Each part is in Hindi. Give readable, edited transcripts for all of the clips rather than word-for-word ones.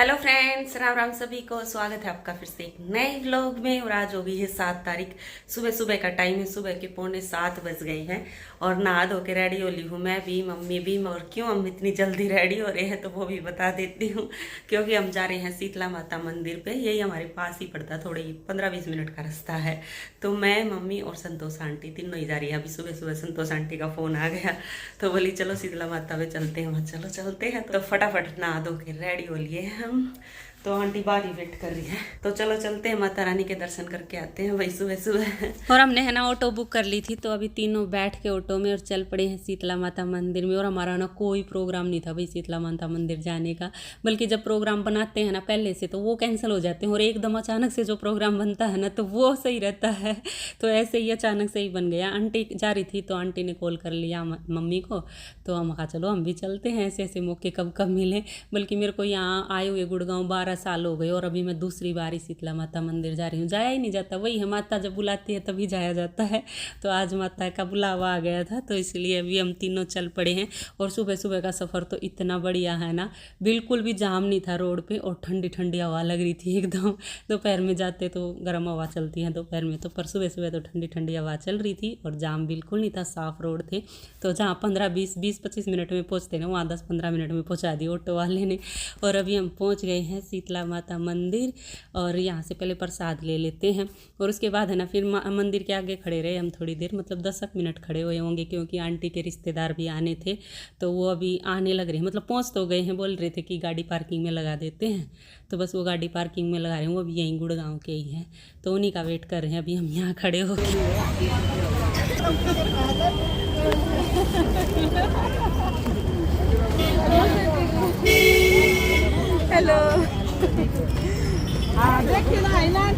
हेलो फ्रेंड्स, राम राम सभी को। स्वागत है आपका फिर से एक नए व्लॉग में। और आज हो गई है 7 तारीख। सुबह सुबह का टाइम है, सुबह के 6:45 बज गए हैं और नहा धो के रेडी हो ली हूँ मैं भी, मम्मी भी। और क्यों हम इतनी जल्दी रेडी हो रहे हैं तो वो भी बता देती हूँ। क्योंकि हम जा रहे हैं शीतला माता मंदिर पे। यही हमारे पास ही पड़ता, थोड़े 15-20 मिनट का रास्ता है। तो मैं, मम्मी और संतोष आंटी तीनों ही जा रही है। अभी सुबह सुबह संतोष आंटी का फोन आ गया तो बोली चलो शीतला माता पे चलते हैं। चलो चलते हैं। तो फटाफट नहा धो के रेडी हो लिए हम। तो आंटी बाहर ही वेट कर रही है। तो चलो चलते हैं, माता रानी के दर्शन करके आते हैं भाई सुबह सुबह। और हमने है ना ऑटो बुक कर ली थी, तो अभी तीनों बैठ के ऑटो में और चल पड़े हैं शीतला माता मंदिर में। और हमारा ना कोई प्रोग्राम नहीं था भाई शीतला माता मंदिर जाने का, बल्कि जब प्रोग्राम बनाते हैं ना पहले से तो वो कैंसिल हो जाते हैं और एकदम अचानक से जो प्रोग्राम बनता है ना तो वो सही रहता है। तो ऐसे ही अचानक से ही बन गया। आंटी जा रही थी तो आंटी ने कॉल कर लिया मम्मी को, तो हम कहा चलो हम भी चलते हैं। ऐसे ऐसे मौके कब कब मिले। बल्कि मेरे को यहाँ आए हुए गुड़गांव 12 साल हो गए और अभी मैं दूसरी बार ही शीतला माता मंदिर जा रही हूँ। जाया ही नहीं जाता, वही है माता जब बुलाती है तभी जाया जाता है। तो आज माता का बुलावा आ गया था तो इसलिए अभी हम तीनों चल पड़े हैं। और सुबह सुबह का सफ़र तो इतना बढ़िया है ना, बिल्कुल भी जाम नहीं था रोड पे और ठंडी ठंडी हवा लग रही थी एकदम। दोपहर में जाते तो गर्म हवा चलती है दोपहर में, तो पर सुबह सुबह तो ठंडी ठंडी हवा चल रही थी और जाम बिल्कुल नहीं था, साफ़ रोड थे। तो जहाँ 15-20-25 मिनट में पहुँचते ना वहाँ 10-15 मिनट में पहुँचा दी ऑटो वाले ने। और अभी हम पहुँच गए हैं शीतला माता मंदिर और यहाँ से पहले प्रसाद ले लेते हैं और उसके बाद है ना फिर मंदिर के आगे खड़े रहे हम थोड़ी देर, मतलब 10 मिनट खड़े हुए होंगे क्योंकि आंटी के रिश्तेदार भी आने थे। तो वो अभी आने लग रहे हैं, मतलब पहुँच तो गए हैं। बोल रहे थे कि गाड़ी पार्किंग में लगा देते हैं, तो बस वो गाड़ी पार्किंग में लगा रहे हैं। वो भी यहीं गुड़गांव के ही हैं, तो उन्हीं का वेट कर रहे हैं अभी हम यहाँ खड़े हो। हेलो। हाँ देखिए ना, है ना।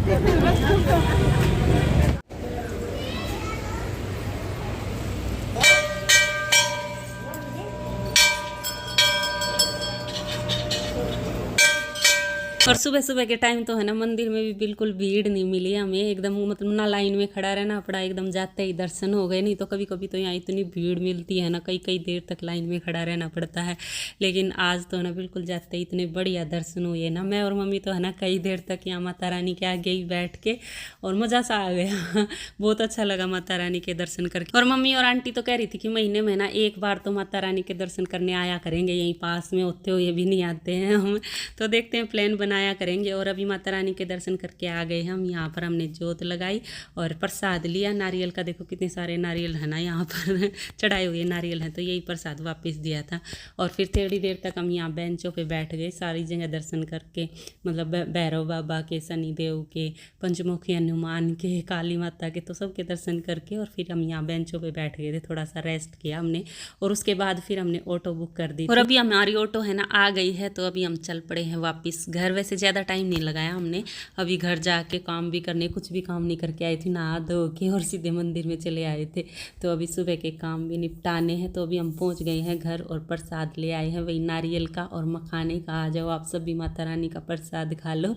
और सुबह सुबह के टाइम तो है ना मंदिर में भी बिल्कुल भीड़ नहीं मिली हमें एकदम, मतलब ना लाइन में खड़ा रहना पड़ा, एकदम जाते ही दर्शन हो गए। नहीं तो कभी कभी तो यहाँ इतनी भीड़ मिलती है ना, कई कई देर तक लाइन में खड़ा रहना पड़ता है। लेकिन आज तो है ना बिल्कुल जाते ही इतने बढ़िया दर्शन हुए ना। मैं और मम्मी तो है ना कई देर तक यहाँ माता रानी के आगे ही बैठ के और मज़ा सा आ गया। बहुत अच्छा लगा माता रानी के दर्शन करके। और मम्मी और आंटी तो कह रही थी कि महीने में ना एक बार तो माता रानी के दर्शन करने आया करेंगे, यहीं पास में होते हुए भी नहीं आते हैं हम। तो देखते हैं, प्लान बनाया करेंगे। और अभी माता रानी के दर्शन करके आ गए हम। यहाँ पर हमने जोत लगाई और प्रसाद लिया नारियल का। देखो कितने सारे नारियल है ना यहाँ पर चढ़ाए हुए नारियल हैं, तो यही प्रसाद वापस दिया था। और फिर थोड़ी देर तक हम यहाँ बेंचों पे बैठ गए, सारी जगह दर्शन करके, मतलब भैरव बाबा के, शनिदेव के, पंचमुखी हनुमान के, काली माता के, तो सबके दर्शन करके और फिर हम यहाँ बेंचों पे बैठ गए थे, थोड़ा सा रेस्ट किया हमने। और उसके बाद फिर हमने ऑटो बुक कर दी और अभी हमारी ऑटो है ना आ गई है। तो अभी हम चल पड़े हैं वापस घर। वैसे ज़्यादा टाइम नहीं लगाया हमने, अभी घर जाके काम भी करने, कुछ भी काम नहीं करके आए थे, नहा धो के और सीधे मंदिर में चले आए थे। तो अभी सुबह के काम भी निपटाने हैं। तो अभी हम पहुंच गए हैं घर और प्रसाद ले आए हैं, वही नारियल का और मखाने का। आ जाओ आप सभी माता रानी का प्रसाद खा लो।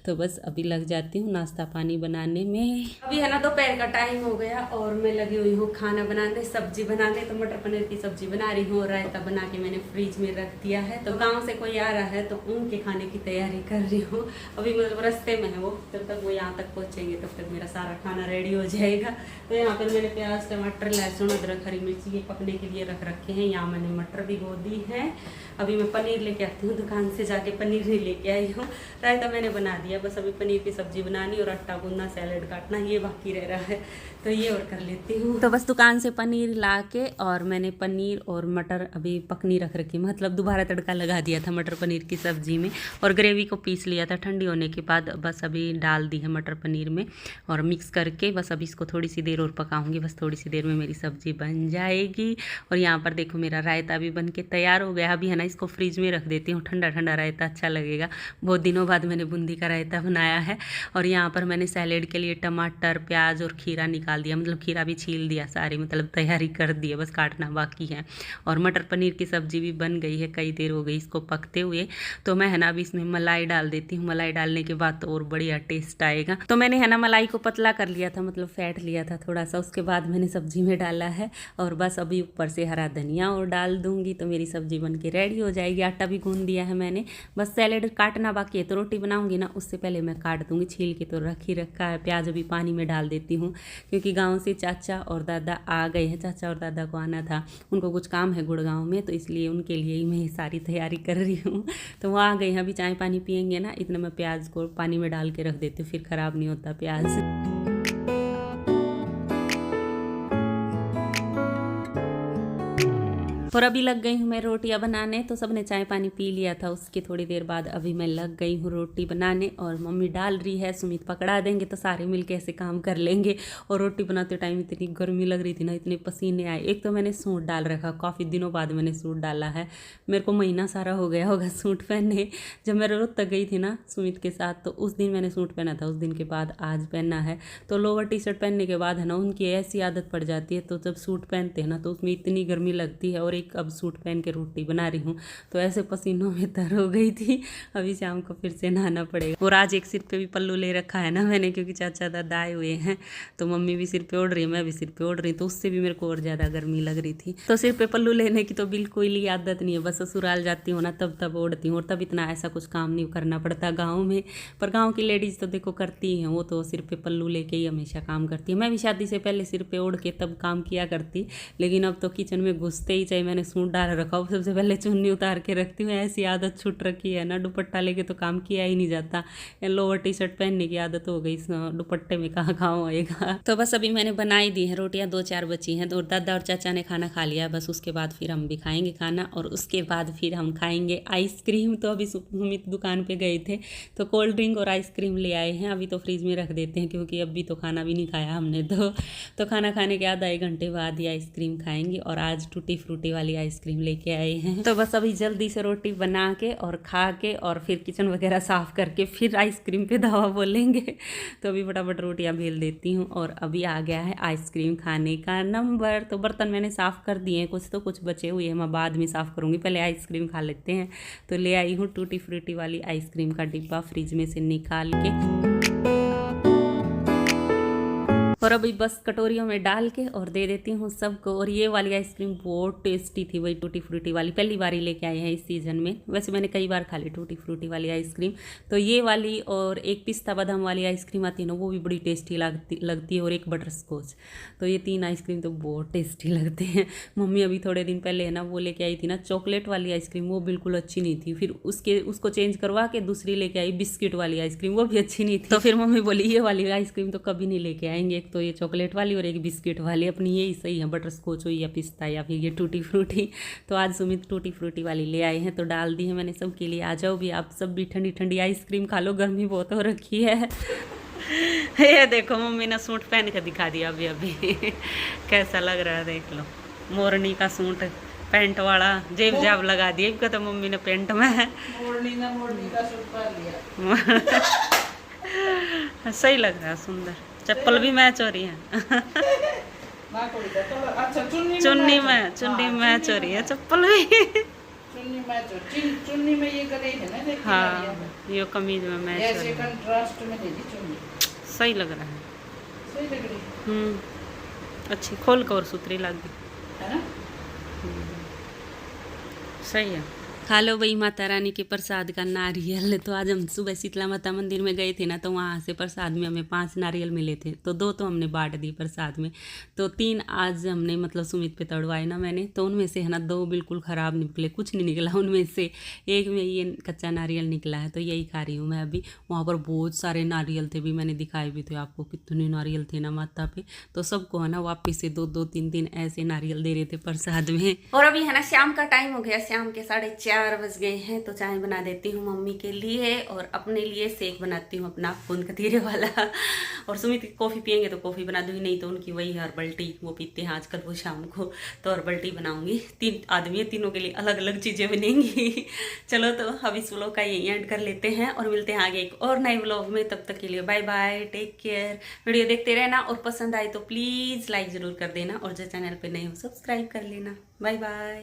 तो बस अभी लग जाती हूँ नाश्ता पानी बनाने में। अभी है ना दोपहर का टाइम हो गया और मैं लगी हुई हूँ खाना बनाने, सब्जी बनाने। तो मटर पनीर की सब्जी बना रही हूँ, रायता बना के मैंने फ्रिज में रख दिया है। तो गाँव से कोई आ रहा है तो उनके खाने की तैयारी कर रही हूँ। अभी मतलब रास्ते में है वो, जब तक वो यहाँ तक पहुँचेंगे तब तक मेरा सारा खाना रेडी हो जाएगा। तो यहाँ पर मैंने प्याज, टमाटर, लहसुन, अदरक, हरी मिर्ची ये पकने के लिए रख रखे हैं। यहाँ मैंने मटर भी बो दी है। अभी मैं पनीर लेके आती हूँ, दुकान से जाके पनीर नहीं लेके आई हूँ। रायता मैंने बना दिया, बस अभी पनीर की सब्जी बनानी और आटा गूंदना, सैलेड काटना, ये बाकी रह रहा है। तो ये और कर लेती हूँ। तो बस दुकान से पनीर ला के और मैंने पनीर और मटर अभी पकनी रख रखी, मतलब दोबारा तड़का लगा दिया था मटर पनीर की सब्जी में और ग्रेवी को पीस लिया था ठंडी होने के बाद। बस अभी डाल दी है मटर पनीर में और मिक्स करके बस अभी इसको थोड़ी सी देर और पकाऊंगी। बस थोड़ी सी देर में मेरी सब्जी बन जाएगी। और यहाँ पर देखो मेरा रायता भी बन के तैयार हो गया। अभी है ना इसको फ्रिज में रख देती हूँ, ठंडा ठंडा रायता अच्छा लगेगा। बहुत दिनों बाद मैंने बूंदी का रायता बनाया है। और यहाँ पर मैंने सैलेड के लिए टमाटर, प्याज और खीरा निकाल दिया, मतलब खीरा भी छील दिया सारी, मतलब तैयारी कर दी है, बस काटना बाकी है। और मटर पनीर की सब्जी भी बन गई है, कई देर हो गई इसको पकते हुए। तो मैं है ना अभी इसमें मलाई डाल देती हूँ। मलाई डालने के बाद तो और बढ़िया टेस्ट आएगा। तो मैंने है ना मलाई को पतला कर लिया था, मतलब फैट लिया था थोड़ा सा। उसके बाद मैंने सब्जी में डाला है और बस अभी ऊपर से हरा धनिया और डाल दूंगी तो मेरी सब्जी बन के रेडी हो जाएगी। आटा भी गूंद दिया है मैंने, बस सैलेड काटना बाकी है। तो रोटी बनाऊंगी ना उससे पहले मैं काट दूंगी, छील के तो रख ही रखा है। प्याज अभी पानी में डाल देती हूँ क्योंकि गाँव से चाचा और दादा आ गए हैं। चाचा और दादा को आना था, उनको कुछ काम है गुड़गांव में, तो इसलिए उनके लिए ही मैं सारी तैयारी कर रही हूँ। तो वो आ गए हैं, अभी चाय पानी पियेंगे ना, इतना मैं प्याज को पानी में डाल के रख देती हूँ, फिर ख़राब नहीं होता प्याज। और अभी लग गई हूँ मैं रोटियां बनाने। तो सबने चाय पानी पी लिया था, उसके थोड़ी देर बाद अभी मैं लग गई हूँ रोटी बनाने और मम्मी डाल रही है। सुमित पकड़ा देंगे तो सारे मिलके ऐसे काम कर लेंगे। और रोटी बनाते टाइम इतनी गर्मी लग रही थी ना, इतने पसीने आए। एक तो मैंने सूट डाल रखा, काफ़ी दिनों बाद मैंने सूट डाला है। मेरे को महीना सारा हो गया होगा सूट पहने। जब मैं रोहतक गई थी ना सुमित के साथ, तो उस दिन मैंने सूट पहना था, उस दिन के बाद आज पहना है। तो लोअर टी शर्ट पहनने के बाद है ना उनकी ऐसी आदत पड़ जाती है, तो जब सूट पहनते हैं ना तो उसमें इतनी गर्मी लगती है। और अब सूट पहन के रोटी बना रही हूँ तो ऐसे पसीनों में तर हो गई थी। अभी शाम को फिर से नहाना पड़ेगा। और आज एक सिर पे भी पल्लू ले रखा है ना मैंने, क्योंकि चाचा दादा आए हुए हैं। तो मम्मी भी सिर पे ओढ़ रही है, मैं भी सिर पे ओढ़ रही, तो उससे भी मेरे को और ज़्यादा गर्मी लग रही थी। तो सिर पे पल्लू लेने की तो बिल्कुल ही आदत नहीं है, बस ससुराल जाती हूँ ना तब ओढ़ती हूँ। और तब इतना ऐसा कुछ काम नहीं करना पड़ता गाँव में। पर गाँव की लेडीज़ तो देखो करती हैं, वो तो सिर पे पल्लू लेके ही हमेशा काम करती है। मैं भी शादी से पहले सिर पे ओढ़ के तब काम किया करती, लेकिन अब तो किचन में घुसते ही चाहे मैंने सूट डाल रखा हो, सबसे पहले चुन्नी उतार के रखती हूँ। ऐसी आदत छूट रखी है ना, दुपट्टा लेके तो काम किया ही नहीं जाता। लोअर टी शर्ट पहनने की आदत हो गई, दुपट्टे में कहाँ काम होएगा। तो बस अभी मैंने बनाई दी है रोटियां, 2-4 बची हैं। तो दादा और चाचा ने खाना खा लिया, बस उसके बाद फिर हम भी खाएंगे खाना। और उसके बाद फिर हम खाएंगे आइसक्रीम। तो अभी सुमित दुकान पे गए थे तो कोल्ड ड्रिंक और आइसक्रीम ले आए हैं। अभी तो फ्रिज में रख देते हैं क्योंकि अभी तो खाना भी नहीं खाया हमने। तो खाना खाने के आधा 1 घंटे बाद ही आइसक्रीम खाएंगे। और आज टूटी फ्रूटी वाली आइसक्रीम लेके आए हैं। तो बस अभी जल्दी से रोटी बना के और खा के और फिर किचन वगैरह साफ़ करके फिर आइसक्रीम पे दावा बोलेंगे। तो अभी फटाफट रोटियां बेल देती हूँ। और अभी आ गया है आइसक्रीम खाने का नंबर। तो बर्तन मैंने साफ़ कर दिए हैं, कुछ बचे हुए हैं, मैं बाद में साफ़ करूँगी, पहले आइसक्रीम खा लेते हैं। तो ले आई हूँ टूटी फ्रूटी वाली आइसक्रीम का डिब्बा फ्रिज में से निकाल के। और अभी बस कटोरियों में डाल के और दे देती हूँ सबको। और ये वाली आइसक्रीम बहुत टेस्टी थी, वही टूटी फ्रूटी वाली, पहली बार ही लेके आए हैं इस सीज़न में। वैसे मैंने कई बार खा ली टूटी फ्रूटी वाली आइसक्रीम। तो ये वाली और एक पिस्ता बादाम वाली आइसक्रीम आती है ना, वो भी बड़ी टेस्टी लगती है। और एक बटर स्कॉच। तो ये 3 आइसक्रीम तो बहुत टेस्टी लगते हैं। मम्मी अभी थोड़े दिन पहले है ना वो लेके आई थी ना चॉकलेट वाली आइसक्रीम, वो बिल्कुल अच्छी नहीं थी। फिर उसको चेंज करवा के दूसरी लेके आई बिस्किट वाली आइसक्रीम, वो भी अच्छी नहीं थी। तो फिर मम्मी बोली ये वाली आइसक्रीम तो कभी नहीं लेके आएंगे, तो ये चॉकलेट वाली और एक बिस्किट वाली, अपनी यही सही है, बटर स्कॉच हो या पिस्ता या फिर ये टूटी फ्रूटी। तो आज सुमित टूटी फ्रूटी वाली ले आए हैं, तो डाल दी है मैंने सबके लिए। आ जाओ भी आप सब भी ठंडी ठंडी आइसक्रीम खा लो, गर्मी बहुत हो रखी है। ये देखो मम्मी ने सूट पहन के दिखा दिया अभी कैसा लग रहा है देख लो। मोरनी का सूट पैंट वाला जेब जाब लगा दिए, तो मम्मी ने पेंट में मोरनी का सूट पहन लिया। सही लग रहा है, सुंदर। चप्पल भी मैच हो रही है। चुन्नी मैच हो रही है, चप्पल भी चुन्नी में ये गले है ना, हाँ ये कमीज में मैच ऐसे कंट्रास्ट में दे दी चुन्नी, सही लग रहा है। सही लग रही अच्छी खोल कर और सुथरी लगी है ना, सही है। खा लो वही माता रानी के प्रसाद का नारियल। तो आज हम सुबह शीतला माता मंदिर में गए थे ना, तो वहाँ से प्रसाद में हमें 5 नारियल मिले थे। तो 2 तो हमने बांट दी प्रसाद में, तो 3 आज हमने मतलब सुमित पे तड़वाए ना मैंने। तो उनमें से है ना 2 बिल्कुल ख़राब निकले, कुछ नहीं निकला उनमें से। एक में ये कच्चा नारियल निकला है, तो यही खा रही हूँ मैं अभी। वहाँ पर बहुत सारे नारियल थे भी, मैंने दिखाए भी थे आपको कितने नारियल थे ना माता पे। तो सबको है ना वापिस से 2-2, 3-3 ऐसे नारियल दे रहे थे प्रसाद में। और अभी है ना शाम का टाइम हो गया, शाम के 4:30 बज गए हैं। तो चाय बना देती हूँ मम्मी के लिए और अपने लिए शेक बनाती हूँ अपना खून कतीरे वाला। और सुमित कॉफ़ी पियेंगे तो कॉफ़ी बना दूँगी, नहीं तो उनकी वही हर्बल टी वो पीते हैं आजकल वो शाम को, तो हर्बल टी बनाऊँगी। 3 आदमी है, तीनों के लिए अलग अलग चीज़ें बनेंगी। चलो तो अब इस व्लॉग का यही एंड कर लेते हैं और मिलते हैं आगे एक और नए व्लॉग में। तब तक के लिए bye bye, take care. Video देखते रहना और पसंद आए तो प्लीज़ लाइक ज़रूर कर देना और जो चैनल पर नए हो सब्सक्राइब कर लेना। Bye bye.